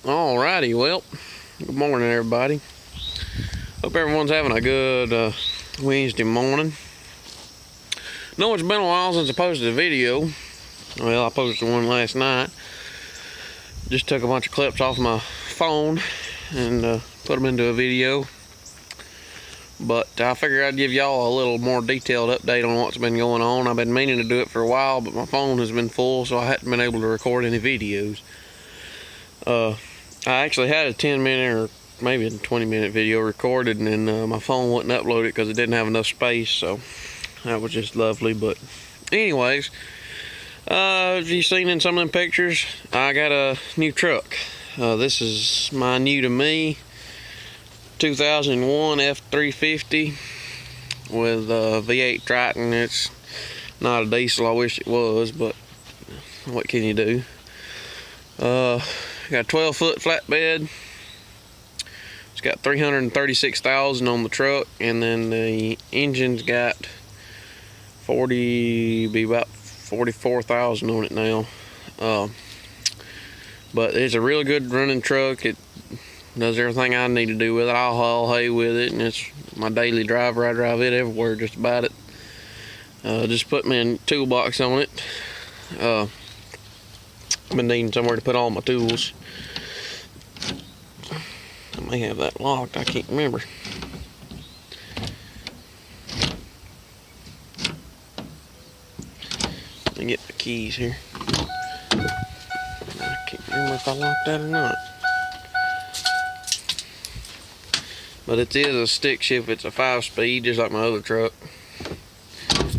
Alrighty, well, good morning everybody. Hope everyone's having a good Wednesday morning. Know it's been a while since I posted a video. Well, I posted one last night. Just took a bunch of clips off my phone and put them into a video. But I figured I'd give y'all a little more detailed update on what's been going on. I've been meaning to do it for a while, but my phone has been full, so I hadn't been able to record any videos. I actually had a 10-minute or maybe a 20-minute video recorded, and then my phone wouldn't upload it because it didn't have enough space, so that was just lovely. But anyways, as you've seen in some of them pictures, I got a new truck. This is my new to me 2001 F350 with V8 Triton. It's not a diesel, I wish it was, but what can you do? Got a 12-foot flatbed. It's got 336,000 on the truck, and then the engine's got about 44,000 on it now. But it's a real good running truck. It does everything I need to do with it. I'll haul hay with it, and it's my daily driver. I drive it everywhere, just about it. Just put me a toolbox on it. I've been needing somewhere to put all my tools. I may have that locked, I can't remember. Let me get the keys here. I can't remember if I locked that or not. But it is a stick shift. It's a 5-speed, just like my other truck.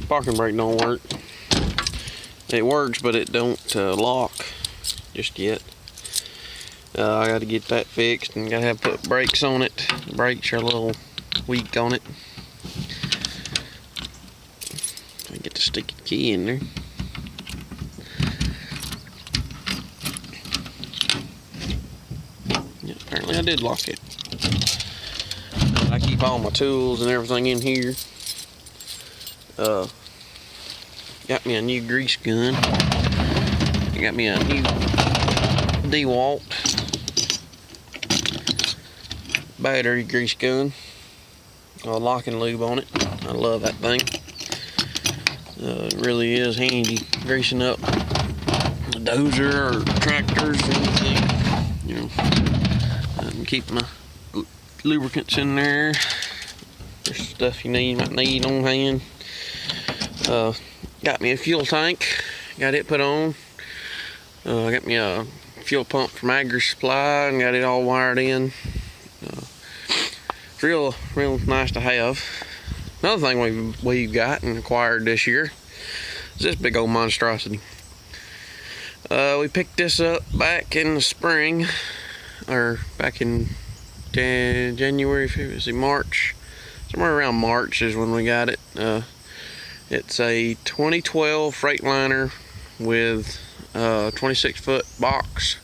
Parking brake don't work. It works, but it don't lock just yet. I got to get that fixed, and gotta have to put brakes on it. The brakes are a little weak on it. I get the sticky key in there. Yeah, apparently I did lock it. I keep all my tools and everything in here. Got me a new grease gun. Got me a new DeWalt battery grease gun. Lock and lube on it. I love that thing. It really is handy greasing up a dozer or tractors or anything. You know, I can keep my lubricants in there. There's stuff you might need on hand. Got me a fuel tank. Got it put on. I got me a fuel pump from Agri Supply and got it all wired in. It's real nice to have. Another thing we've got and acquired this year is this big old monstrosity. We picked this up back in the spring, or back in January, February, March. Somewhere around March is when we got it. It's a 2012 Freightliner with a 26-foot box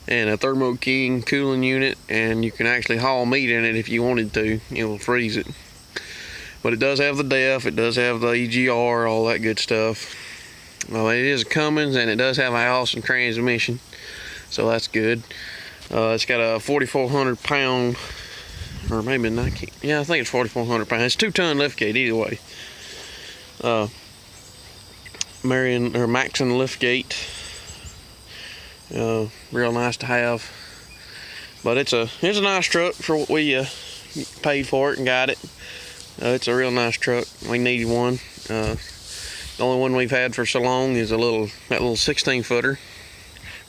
and a Thermo King cooling unit, and you can actually haul meat in it if you wanted to. It will freeze it. But it does have the DEF, it does have the EGR, all that good stuff. Well, it is a Cummins, and it does have an Allison transmission, so that's good. It's got a 4,400 pound, or maybe not. Yeah, I think it's 4,400 pounds. It's 2-ton liftgate either way. Maxon liftgate. Real nice to have. But it's a nice truck for what we paid for it and got it. It's a real nice truck. We needed one. The only one we've had for so long is that little 16-footer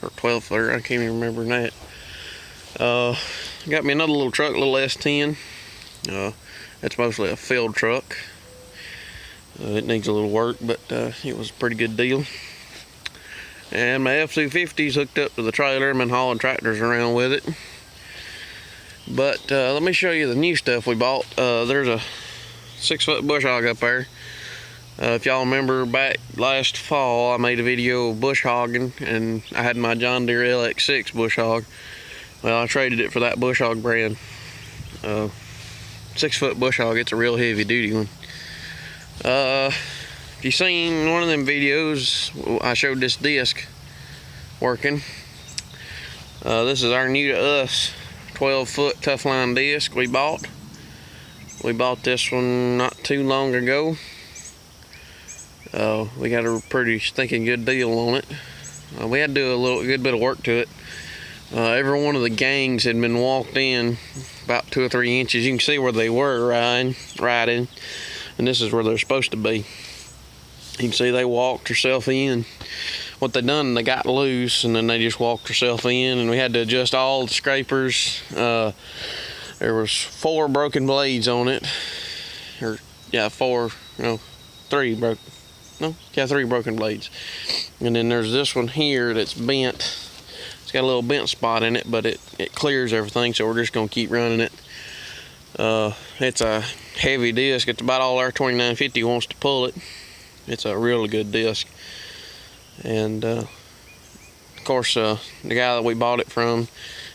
or 12-footer. I can't even remember that. Got me another little truck, a little S10. It's mostly a field truck. It needs a little work, but it was a pretty good deal. And my F-250's hooked up to the trailer. I've been hauling tractors around with it. But let me show you the new stuff we bought. There's a 6-foot bush hog up there. If y'all remember back last fall, I made a video of bush hogging, and I had my John Deere LX6 bush hog. Well, I traded it for that bush hog brand. 6-foot bush hog. It's a real heavy duty one. If you seen one of them videos, I showed this disc working. This is our new to us 12-foot tough line disc we bought. We bought this one not too long ago. We got a pretty stinking good deal on it. We had to do a good bit of work to it. Every one of the gangs had been walked in about 2 or 3 inches. You can see where they were riding, and this is where they're supposed to be. You can see they walked herself in. What they done, they got loose, and then they just walked herself in, and we had to adjust all the scrapers. There was 4 broken blades on it, or yeah, 3 broken blades. And then there's this one here that's bent. It's got a little bent spot in it, but it clears everything, so we're just gonna keep running it. It's a heavy disc. It's about all our 2950 wants to pull it. It's a really good disc. And of course, the guy that we bought it from,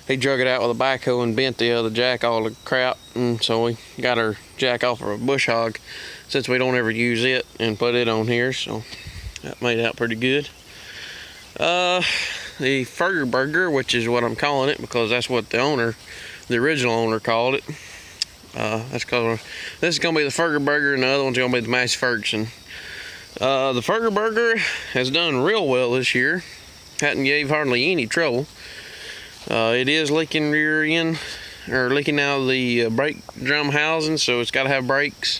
he drug it out with a backhoe and bent the other jack all the crap, and so we got our jack off of a bush hog since we don't ever use it, and put it on here, so that made out pretty good. The Ferger Burger, which is what I'm calling it because that's what the original owner called it. That's called, this is gonna be the Ferger Burger, and the other one's gonna be the Massey Ferguson. The Ferger Burger has done real well this year. Hadn't gave hardly any trouble. It is leaking rear end, or leaking out of the brake drum housing, so it's got to have brakes.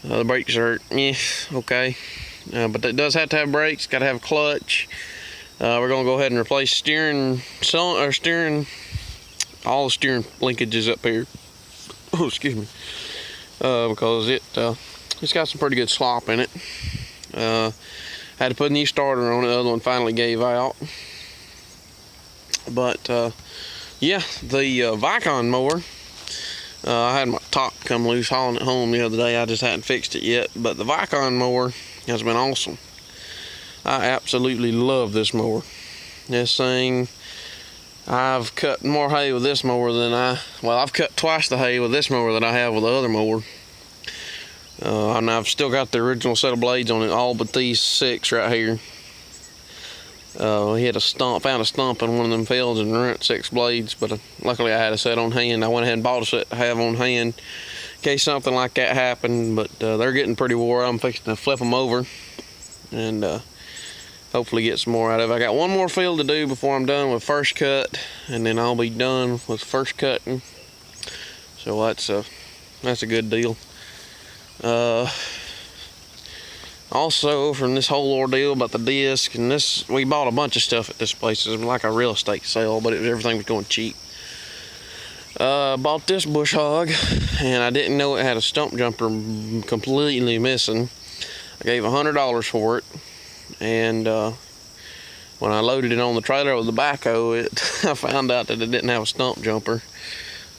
The brakes are okay, but it does have to have brakes. Got to have a clutch. We're gonna go ahead and replace all the steering linkages up here. Oh, excuse me, because it's got some pretty good slop in it. Had to put a new starter on it. The other one finally gave out. But yeah, the Vicon mower, I had my top come loose hauling it home the other day. I just hadn't fixed it yet, but the Vicon mower has been awesome. I absolutely love this mower. This thing, I've cut more hay with this mower than I've cut twice the hay with this mower than I have with the other mower. And I've still got the original set of blades on it, all but these 6 right here. He had found a stump in one of them fields and ruined 6 blades, but luckily I had a set on hand. I went ahead and bought a set to have on hand in case something like that happened, but they're getting pretty wore out. I'm fixing to flip them over and hopefully get some more out of it. I got one more field to do before I'm done with first cut, and then I'll be done with first cutting. So that's a good deal. Also, from this whole ordeal about the disc and this, we bought a bunch of stuff at this place. It was like a real estate sale, but everything was going cheap. Bought this bush hog, and I didn't know it had a stump jumper completely missing. I gave $100 for it, and when I loaded it on the trailer with the backhoe, I found out that it didn't have a stump jumper.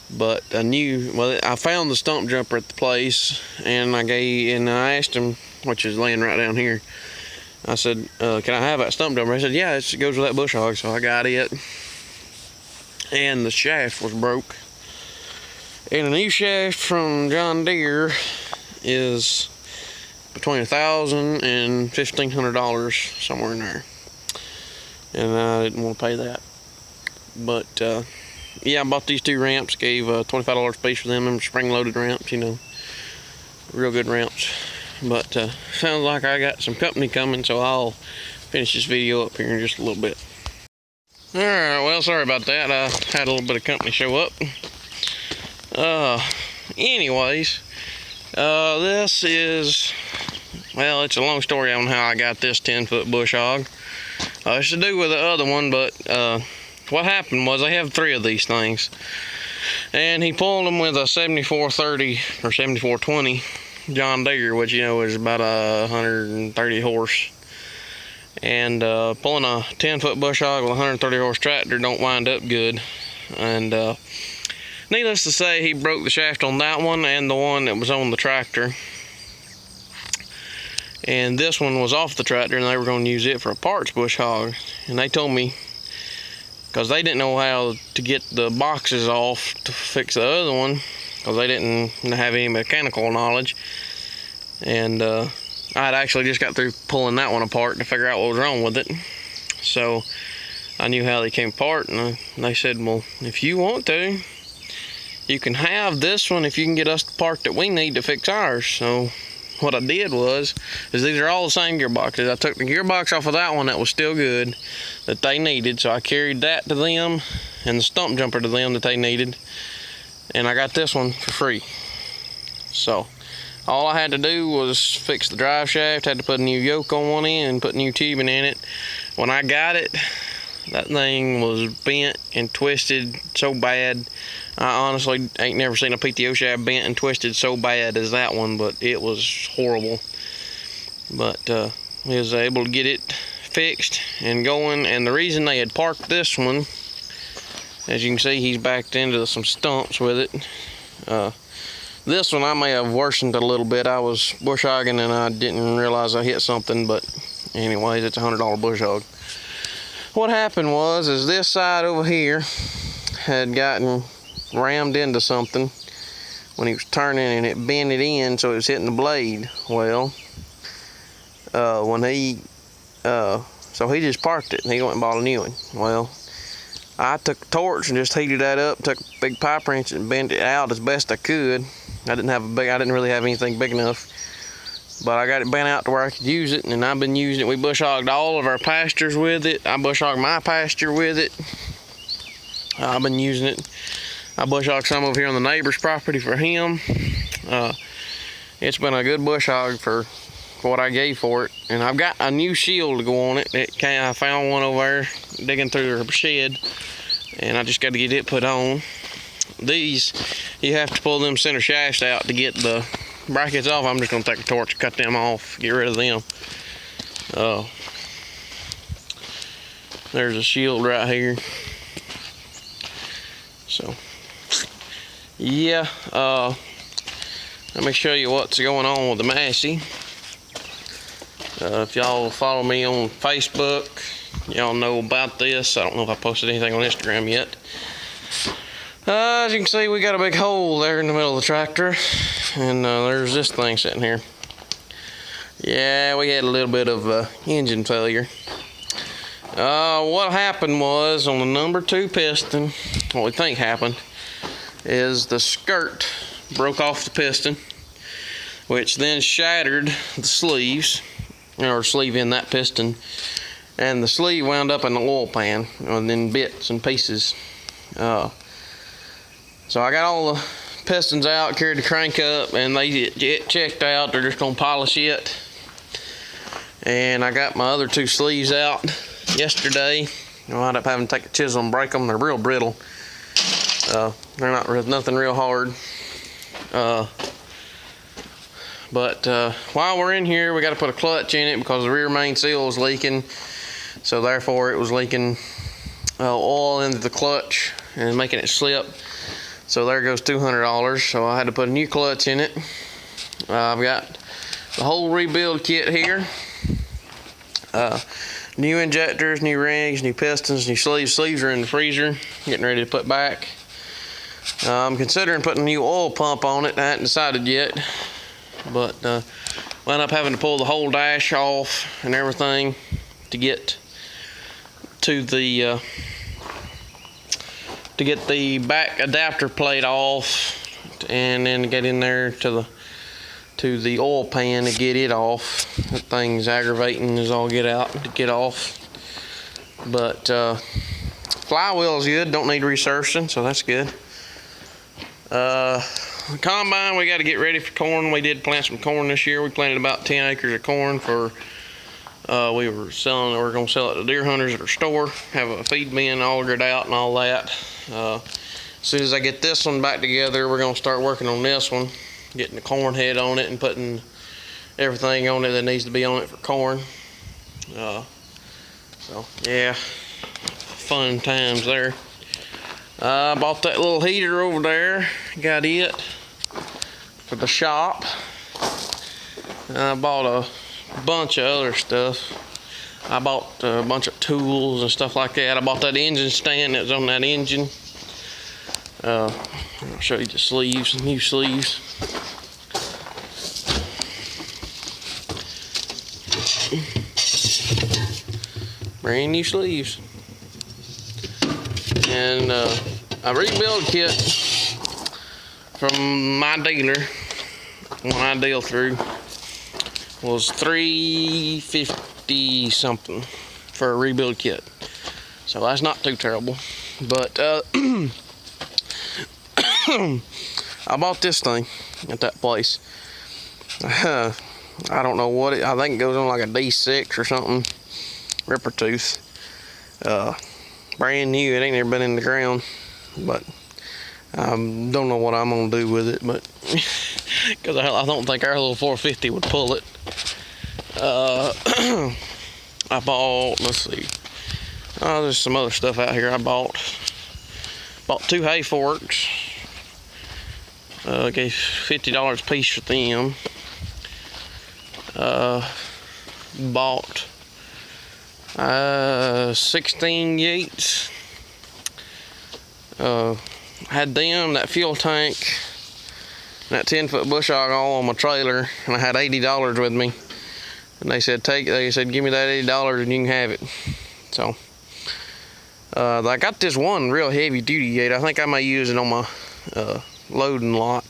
But I found the stump jumper at the place, and I asked him, which is laying right down here. I said, can I have that stump jumper? He said, yeah, it goes with that bush hog. So I got it, and the shaft was broke. And a new shaft from John Deere is between $1,000 and $1,500, somewhere in there. And I didn't want to pay that. But yeah, I bought these 2 ramps, gave $25 a piece for them spring-loaded ramps, real good ramps. But sounds like I got some company coming, so I'll finish this video up here in just a little bit. Alright, well, sorry about that. I had a little bit of company show up. Anyways, this is, well, it's a long story on how I got this 10-foot bush hog. It's to do with the other one, but what happened was I have 3 of these things, and he pulled them with a 7430 or 7420 John Deere, which is about 130 horse. And pulling a 10-foot bush hog with a 130 horse tractor don't wind up good. And needless to say, he broke the shaft on that one and the one that was on the tractor. And this one was off the tractor, and they were going to use it for a parts bush hog. And they told me, because they didn't know how to get the boxes off to fix the other one, because they didn't have any mechanical knowledge. And I'd actually just got through pulling that one apart to figure out what was wrong with it. So I knew how they came apart, and they said, well, if you want to, you can have this one if you can get us the part that we need to fix ours. So what I did is these are all the same gearboxes. I took the gearbox off of that one that was still good, that they needed, so I carried that to them, and the stump jumper to them that they needed, and I got this one for free. So all I had to do was fix the drive shaft, had to put a new yoke on one end and put new tubing in it. When I got it, that thing was bent and twisted so bad. I honestly ain't never seen a PTO shaft bent and twisted so bad as that one, but it was horrible. But we was able to get it fixed and going, and the reason they had parked this one, as you can see, he's backed into some stumps with it. This one I may have worsened a little bit. I was bush hogging and I didn't realize I hit something, but anyways, it's a $100 bush hog. What happened is this side over here had gotten rammed into something when he was turning, and it bent it in so it was hitting the blade. Well, so he just parked it and he went and bought a new one. Well, I took a torch and just heated that up, took a big pipe wrench and bent it out as best I could. I didn't really have anything big enough, but I got it bent out to where I could use it, and I've been using it. We bush hogged all of our pastures with it. I bush hogged my pasture with it. I've been using it. I bush hogged some over here on the neighbor's property for him. It's been a good bush hog for what I gave for it, and I've got a new shield to go on it. I found one over there digging through the shed, and I just got to get it put on. These, you have to pull them center shafts out to get the brackets off. I'm just going to take a torch and cut them off, get rid of them. There's a shield right here. So yeah, let me show you what's going on with the Massey. If y'all follow me on Facebook, y'all know about this. I don't know if I posted anything on Instagram yet. As you can see, we got a big hole there in the middle of the tractor, and there's this thing sitting here. Yeah, we had a little bit of engine failure. What happened was, on the number 2 piston, what we think happened is the skirt broke off the piston, which then shattered the sleeves, or sleeve in that piston, and the sleeve wound up in the oil pan and in bits and pieces. So I got all the pistons out, carried the crank up, and they get checked out. They're just gonna polish it. And I got my other 2 sleeves out yesterday. I wound up having to take a chisel and break them. They're real brittle. They're nothing real hard. But while we're in here, we got to put a clutch in it because the rear main seal is leaking. So therefore, it was leaking oil into the clutch and making it slip. So there goes $200. So I had to put a new clutch in it. I've got the whole rebuild kit here. New injectors, new rings, new pistons, new sleeves. Sleeves are in the freezer, getting ready to put back. I'm considering putting a new oil pump on it. I hadn't decided yet, but wound up having to pull the whole dash off and everything to get to the back adapter plate off, and then get in there to the oil pan to get it off. That thing's aggravating as all get out to get off. But flywheel is good, don't need resurfacing, so that's good. Combine, we got to get ready for corn. We did plant some corn this year. We planted about 10 acres of corn for we were going to sell it to deer hunters at our store, have a feed bin all augered out and all that. As soon as I get this one back together, we're going to start working on this one, getting the corn head on it and putting everything on it that needs to be on it for corn. So yeah, fun times there. I bought that little heater over there, got it for the shop. I bought a bunch of other stuff. I bought a bunch of tools and stuff like that. I bought that engine stand that was on that engine. I'll show you the sleeves, new sleeves. Brand new sleeves. And a rebuild kit from my dealer, one I deal through, was $350 something for a rebuild kit. So that's not too terrible. But I bought this thing at that place. I don't know what I think it goes on like a D6 or something. Ripper tooth. Brand new. It ain't never been in the ground. But don't know what I'm gonna do with it. But because I don't think our little 450 would pull it. I bought. Let's see. Oh, there's some other stuff out here. I bought 2 hay forks. Gave $50 a piece for them. Bought 16 Yates. Had them, that fuel tank, that 10-foot bush hog all on my trailer, and I had $80 with me. And they said give me that $80 and you can have it. So I got this one real heavy duty gate. I think I may use it on my loading lot.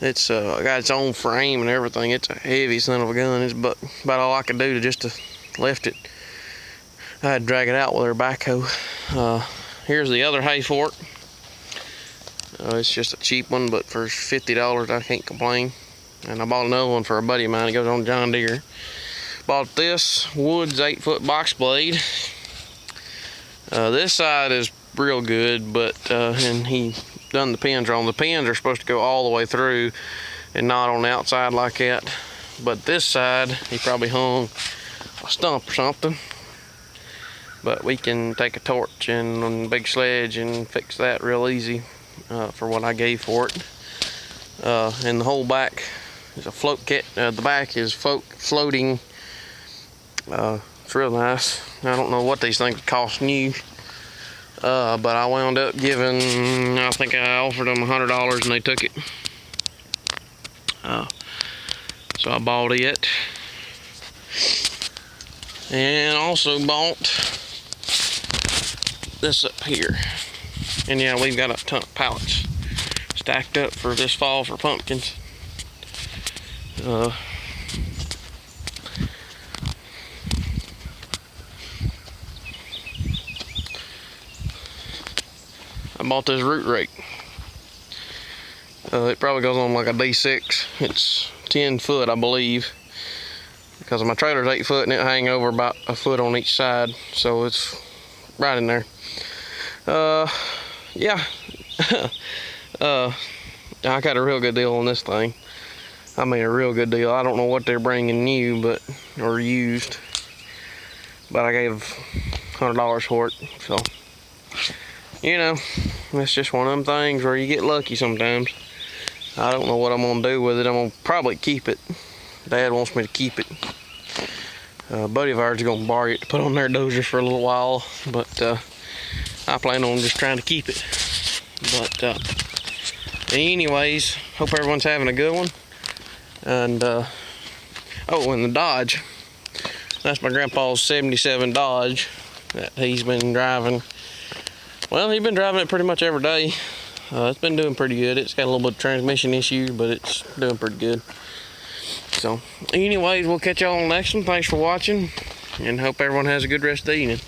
It's got its own frame and everything. It's a heavy son of a gun. It's about all I could do to lift it. I had to drag it out with our backhoe. Here's the other hay fork. It's just a cheap one, but for $50 I can't complain. And I bought another one for a buddy of mine. It goes on John Deere. Bought this Woods 8-foot box blade. This side is real good, but and he done the pins wrong. The pins are supposed to go all the way through and not on the outside like that. But this side, he probably hung a stump or something. But we can take a torch and a big sledge and fix that real easy for what I gave for it. And the whole back is a float kit. The back is floating. It's real nice. I don't know what these things cost new. But I wound up giving, I think I offered them $100 and they took it. So I bought it. And also bought this up here. And yeah, we've got a ton of pallets stacked up for this fall for pumpkins. I bought this root rake. It probably goes on like a D6. It's 10 foot, I believe, because my trailer's 8 foot and it hang over about a foot on each side, so it's right in there. Yeah. I got a real good deal on this thing. I mean, a real good deal. I don't know what they're bringing new, or used, but I gave $100 for it. So, you know, it's just one of them things where you get lucky sometimes. I don't know what I'm gonna do with it. I'm gonna probably keep it. Dad wants me to keep it. A buddy of ours is gonna borrow it to put on their dozer for a little while, but I plan on just trying to keep it. But anyways, hope everyone's having a good one. And oh, and the Dodge. That's my grandpa's '77 Dodge that he's been driving. Well, he's been driving it pretty much every day. It's been doing pretty good. It's got a little bit of transmission issues, but it's doing pretty good. So, anyways, we'll catch y'all on the next one. Thanks for watching, and hope everyone has a good rest of the evening.